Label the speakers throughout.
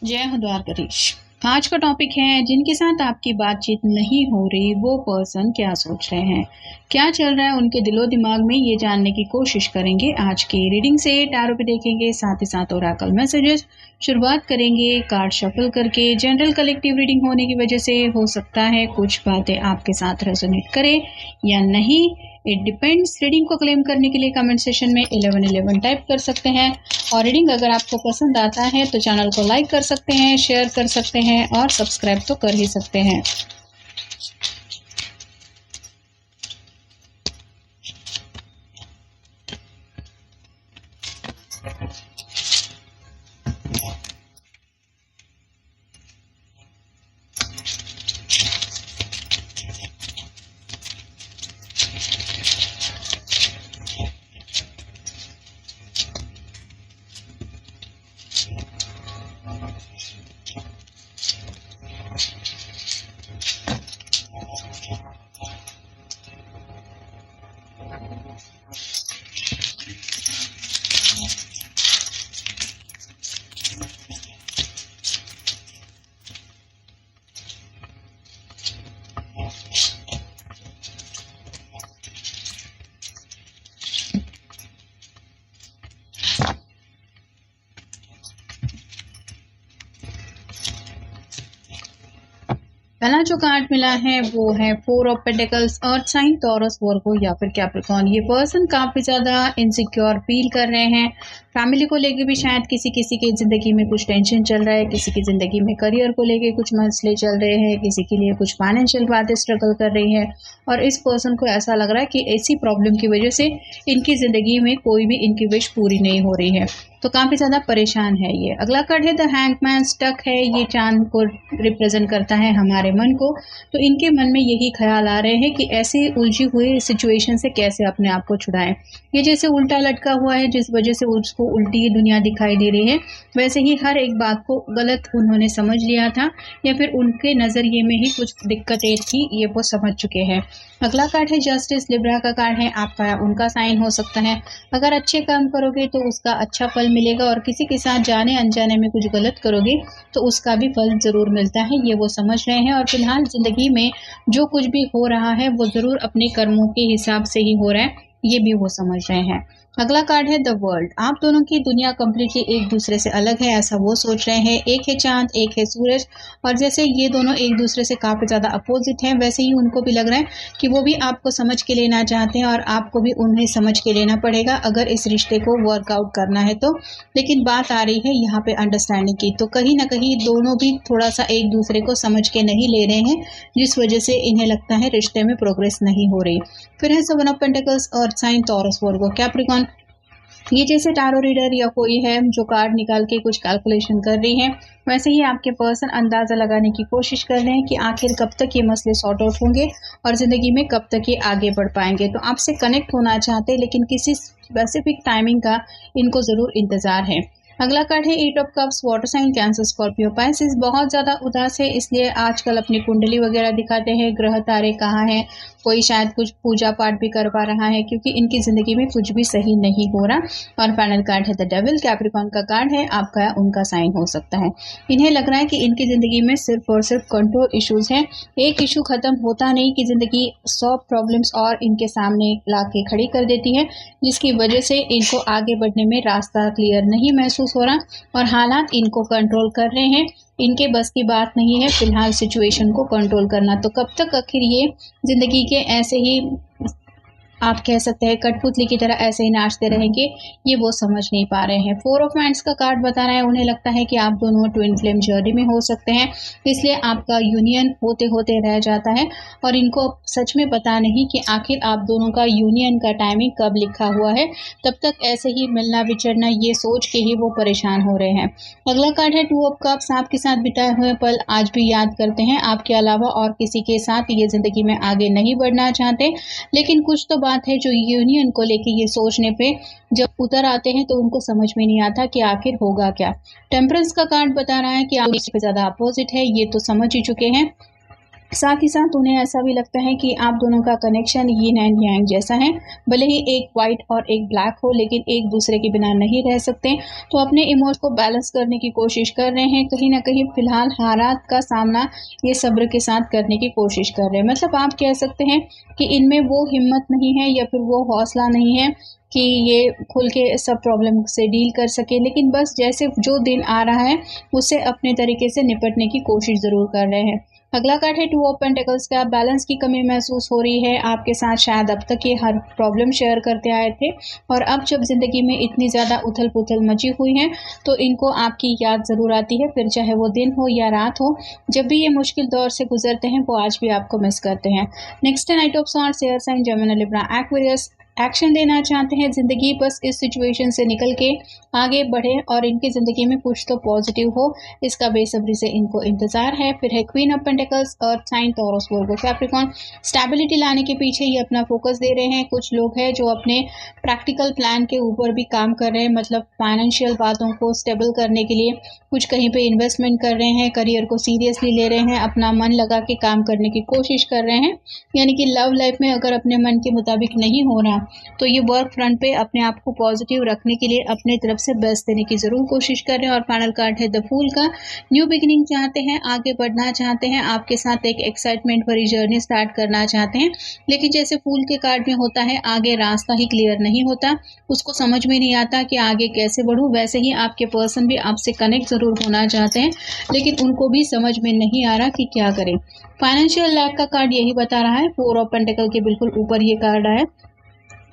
Speaker 1: जय हो द्वारकाधीश। आज का टॉपिक है जिनके साथ आपकी बातचीत नहीं हो रही वो पर्सन क्या सोच रहे हैं, क्या चल रहा है उनके दिलो दिमाग में, ये जानने की कोशिश करेंगे आज की रीडिंग से। टैरो पे देखेंगे, साथ ही साथ ओरेकल मैसेजेस। शुरुआत करेंगे कार्ड शफल करके। जनरल कलेक्टिव रीडिंग होने की वजह से हो सकता है कुछ बातें आपके साथ रेजोनेट करें या नहीं, इट डिपेंड्स। रीडिंग को क्लेम करने के लिए कमेंट सेशन में 1111 टाइप कर सकते हैं। और रीडिंग अगर आपको पसंद आता है तो चैनल को लाइक कर सकते हैं, शेयर कर सकते हैं और सब्सक्राइब तो कर ही सकते हैं। पहला जो कार्ड मिला है वो है 4 of pentacles, earth sign, Taurus, Virgo या फिर कैप्रिकॉर्न। ये पर्सन काफी ज्यादा इनसिक्योर फील कर रहे हैं। फैमिली को लेके भी शायद किसी किसी की जिंदगी में कुछ टेंशन चल रहा है, किसी की जिंदगी में करियर को लेके कुछ मसले चल रहे हैं, किसी के लिए कुछ फाइनेंशियल बातें स्ट्रगल कर रही है। और इस पर्सन को ऐसा लग रहा है कि ऐसी प्रॉब्लम की वजह से इनकी जिंदगी में कोई भी इनकी विश पूरी नहीं हो रही है, तो काफी ज्यादा परेशान है ये। अगला कार्ड है द हैंगमैन, स्टक है। ये चांद को रिप्रेजेंट करता है, हमारे मन को। तो इनके मन में यही ख्याल आ रहे हैं कि ऐसी उलझी हुई सिचुएशन से कैसे अपने आप को छुड़ाएं। ये जैसे उल्टा लटका हुआ है, जिस वजह से उसको उल्टी दुनिया दिखाई दे रही है, वैसे ही हर एक बात को गलत उन्होंने समझ लिया था या फिर उनके नजरिए में ही कुछ दिक्कतें थी, ये वो समझ चुके हैं। अगला कार्ड है जस्टिस, लिब्रा का कार्ड है, आपका या उनका साइन हो सकता है। अगर अच्छे काम करोगे तो उसका अच्छा फल मिलेगा और किसी के साथ जाने अनजाने में कुछ गलत करोगे तो उसका भी फल जरूर मिलता है, ये वो समझ रहे हैं। और फिलहाल जिंदगी में जो कुछ भी हो रहा है वो जरूर अपने कर्मों के हिसाब से ही हो रहा है, ये भी वो समझ रहे हैं। अगला कार्ड है द वर्ल्ड, आप दोनों की दुनिया कम्प्लीटली एक दूसरे से अलग है, ऐसा वो सोच रहे हैं। एक है चांद, एक है सूरज, और जैसे ये दोनों एक दूसरे से काफी ज्यादा अपोजिट हैं, वैसे ही उनको भी लग रहा है कि वो भी आपको समझ के लेना चाहते हैं और आपको भी उन्हें समझ के लेना पड़ेगा अगर इस रिश्ते को वर्कआउट करना है तो। लेकिन बात आ रही है यहाँ पे अंडरस्टैंडिंग की, तो कहीं ना कहीं दोनों भी थोड़ा सा एक दूसरे को समझ के नहीं ले रहे हैं, जिस वजह से इन्हें लगता है रिश्ते में प्रोग्रेस नहीं हो रही। फिर है seven of pentacles, earth sign, Taurus, Virgo, Capricorn. ये जैसे टारो रीडर या कोई है जो कार्ड निकाल के कुछ कैलकुलेशन कर रही है, वैसे ही आपके पर्सन अंदाजा लगाने की कोशिश कर रहे हैं कि आखिर कब तक ये मसले सॉर्ट आउट होंगे और जिंदगी में कब तक ये आगे बढ़ पाएंगे। तो आपसे कनेक्ट होना चाहते हैं, लेकिन किसी स्पेसिफिक टाइमिंग का इनको जरूर इंतजार है। अगला कार्ड है 8 of cups, water sign, Cancer, Scorpio, Pisces. बहुत ज्यादा उदास है, इसलिए आजकल अपनी कुंडली वगैरह दिखाते हैं, ग्रह तारे कहाँ हैं, कोई शायद कुछ पूजा पाठ भी कर पा रहा है क्योंकि इनकी जिंदगी में कुछ भी सही नहीं हो रहा। और फाइनल कार्ड है द डेविल, कैप्रिकॉर्न का कार्ड है, आपका या उनका साइन हो सकता है। इन्हें लग रहा है कि इनकी जिंदगी में सिर्फ और सिर्फ कंट्रोल इश्यूज हैं। एक इशू खत्म होता नहीं कि जिंदगी 100 प्रॉब्लम्स और इनके सामने ला के खड़ी कर देती है, जिसकी वजह से इनको आगे बढ़ने में रास्ता क्लियर नहीं महसूस हो रहा और हालात इनको कंट्रोल कर रहे हैं। इनके बस की बात नहीं है फिलहाल सिचुएशन को कंट्रोल करना। तो कब तक आखिर ये जिंदगी के ऐसे ही आप कह सकते हैं कठपुतली की तरह ऐसे ही नाचते रहेंगे, ये वो समझ नहीं पा रहे हैं। 4 ऑफ वांड्स का कार्ड बता रहा है, उन्हें लगता है कि आप दोनों ट्विन फ्लेम जर्नी में हो सकते हैं, इसलिए आपका यूनियन होते होते रह जाता है और इनको सच में पता नहीं कि आखिर आप दोनों का यूनियन का टाइमिंग कब लिखा हुआ है। तब तक ऐसे ही मिलना विचरना, ये सोच के ही वो परेशान हो रहे हैं। अगला कार्ड है 2 ऑफ कप्स, आपके साथ बिताए हुए पल आज भी याद करते हैं, आपके अलावा और किसी के साथ ये जिंदगी में आगे नहीं बढ़ना चाहते। लेकिन कुछ तो बात है जो यूनियन को लेके ये सोचने पे जब उतर आते हैं तो उनको समझ में नहीं आता कि आखिर होगा क्या। टेम्परेंस का कार्ड बता रहा है कि आप इससे ज्यादा अपोजिट है, ये तो समझ ही चुके हैं। साथ ही साथ उन्हें ऐसा भी लगता है कि आप दोनों का कनेक्शन यिन एंड यांग जैसा है। भले ही एक वाइट और एक ब्लैक हो, लेकिन एक दूसरे के बिना नहीं रह सकते। तो अपने इमोशन को बैलेंस करने की कोशिश कर रहे हैं। कहीं ना कहीं फिलहाल हालात का सामना ये सब्र के साथ करने की कोशिश कर रहे हैं। मतलब आप कह सकते हैं कि इनमें वो हिम्मत नहीं है या फिर वो हौसला नहीं है कि ये खुल के सब प्रॉब्लम से डील कर सके, लेकिन बस जैसे जो दिन आ रहा है उससे अपने तरीके से निपटने की कोशिश ज़रूर कर रहे हैं। अगला कार्ड है 2 ऑफ पेंटिकल्स का। बैलेंस की कमी महसूस हो रही है आपके साथ। शायद अब तक ये हर प्रॉब्लम शेयर करते आए थे और अब जब ज़िंदगी में इतनी ज़्यादा उथल पुथल मची हुई है तो इनको आपकी याद ज़रूर आती है, फिर चाहे वो दिन हो या रात हो। जब भी ये मुश्किल दौर से गुजरते हैं वो आज भी आपको मिस करते हैं। नेक्स्ट है knight of swords, air sign, Gemini, Libra, Aquarius. Action लेना चाहते हैं ज़िंदगी, बस इस सिचुएशन से निकल के आगे बढ़े और इनकी ज़िंदगी में कुछ तो पॉजिटिव हो, इसका बेसब्री से इनको इंतज़ार है। फिर है queen of pentacles, earth sign, Taurus, Virgo, Capricorn. Stability लाने के पीछे ये अपना फोकस दे रहे हैं। कुछ लोग हैं जो अपने प्रैक्टिकल प्लान के ऊपर भी काम कर रहे हैं, मतलब फाइनेंशियल बातों को स्टेबल करने के लिए कुछ कहीं पे इन्वेस्टमेंट कर रहे हैं, करियर को सीरियसली ले रहे हैं, अपना मन लगा के काम करने की कोशिश कर रहे हैं। यानी कि लव लाइफ में अगर अपने मन के मुताबिक नहीं हो रहा तो ये वर्क फ्रंट पे अपने आप को पॉजिटिव रखने के लिए अपने तरफ से बेस्ट देने की ज़रूर कोशिश कर रहे हैं। और फाइनल कार्ड है द फूल का। न्यू बिगिनिंग चाहते हैं, आगे बढ़ना चाहते हैं, आपके साथ एक एक्साइटमेंट भरी जर्नी स्टार्ट करना चाहते हैं, लेकिन जैसे फूल के कार्ड में होता है आगे रास्ता ही क्लियर नहीं होता, उसको समझ में नहीं आता कि आगे कैसे बढ़ूं। वैसे ही आपके पर्सन भी आपसे कनेक्ट ज़रूर होना चाहते हैं, लेकिन उनको भी समझ में नहीं आ रहा कि क्या करें। फाइनेंशियल लैक का कार्ड यही बता रहा है। 4 ऑफ पेंटिकल के बिल्कुल ऊपर ये कार्ड है।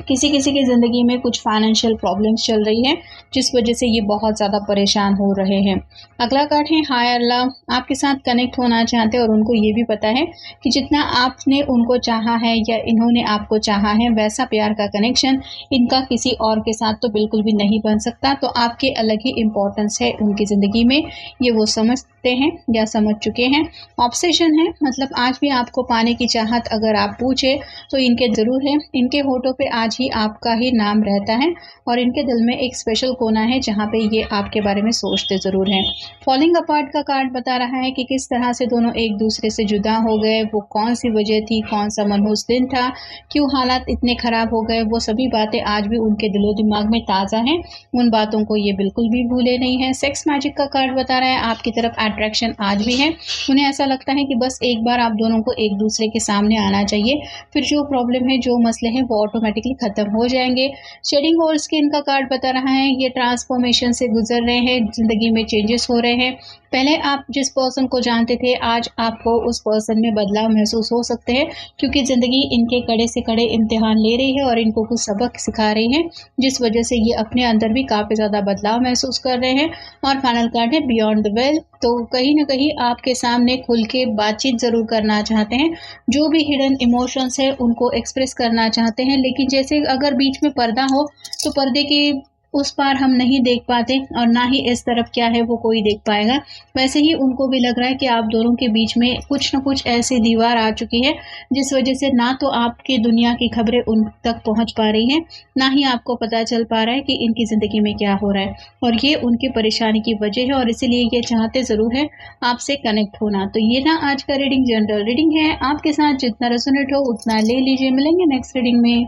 Speaker 1: किसी किसी की ज़िंदगी में कुछ फाइनेंशियल प्रॉब्लम्स चल रही है जिस वजह से ये बहुत ज़्यादा परेशान हो रहे हैं। अगला कार्ड है हायर लव। आपके साथ कनेक्ट होना चाहते हैं और उनको ये भी पता है कि जितना आपने उनको चाहा है या इन्होंने आपको चाहा है वैसा प्यार का कनेक्शन इनका किसी और के साथ तो बिल्कुल भी नहीं बन सकता। तो आपके अलग ही इम्पोर्टेंस है उनकी ज़िंदगी में, ये वो समझते हैं या समझ चुके हैं। ऑब्सेशन है, मतलब आज भी आपको पाने की चाहत अगर आप पूछे तो इनके ज़रूर है। इनके होठों पे आज ही आपका ही नाम रहता है और इनके दिल में एक स्पेशल कोना है जहाँ पे ये आपके बारे में सोचते ज़रूर हैं। फॉलिंग अपार्ट का कार्ड बता रहा है कि किस तरह से दोनों एक दूसरे से जुदा हो गए, वो कौन सी वजह थी, कौन सा मनहूस दिन था, क्यों हालात इतने ख़राब हो गए, वो सभी बातें आज भी उनके दिलो दिमाग में ताज़ा हैं। उन बातों को ये बिल्कुल भी भूले नहीं हैं। सेक्स मैजिक का कार्ड बता रहा है आपकी तरफ अट्रैक्शन आज भी है। उन्हें ऐसा लगता है कि बस एक बार आप दोनों को एक दूसरे के सामने आना चाहिए, फिर जो प्रॉब्लम है, जो मसले हैं वो ऑटोमेटिकली खत्म हो जाएंगे। शेडिंग होल स्किन का कार्ड बता रहा है ये ट्रांसफॉर्मेशन से गुजर रहे हैं, जिंदगी में चेंजेस हो रहे हैं। पहले आप जिस पर्सन को जानते थे आज आपको उस पर्सन में बदलाव महसूस हो सकते हैं, क्योंकि ज़िंदगी इनके कड़े से कड़े इम्तिहान ले रही है और इनको कुछ सबक सिखा रही है, जिस वजह से ये अपने अंदर भी काफ़ी ज़्यादा बदलाव महसूस कर रहे हैं। और फाइनल कार्ड है बियॉन्ड द वेल। तो कहीं ना कहीं आपके सामने खुल के बातचीत ज़रूर करना चाहते हैं, जो भी हिडन इमोशंस है उनको एक्सप्रेस करना चाहते हैं, लेकिन जैसे अगर बीच में पर्दा हो तो पर्दे की उस पार हम नहीं देख पाते और ना ही इस तरफ क्या है वो कोई देख पाएगा। वैसे ही उनको भी लग रहा है कि आप दोनों के बीच में कुछ न कुछ ऐसी दीवार आ चुकी है जिस वजह से ना तो आपकी दुनिया की खबरें उन तक पहुंच पा रही हैं, ना ही आपको पता चल पा रहा है कि इनकी ज़िंदगी में क्या हो रहा है, और ये उनकी परेशानी की वजह है और इसीलिए ये चाहते ज़रूर है आपसे कनेक्ट होना। तो ये ना आज का रीडिंग, जनरल रीडिंग है, आपके साथ जितना रेजोनेट हो उतना ले लीजिए। मिलेंगे नेक्स्ट रीडिंग में।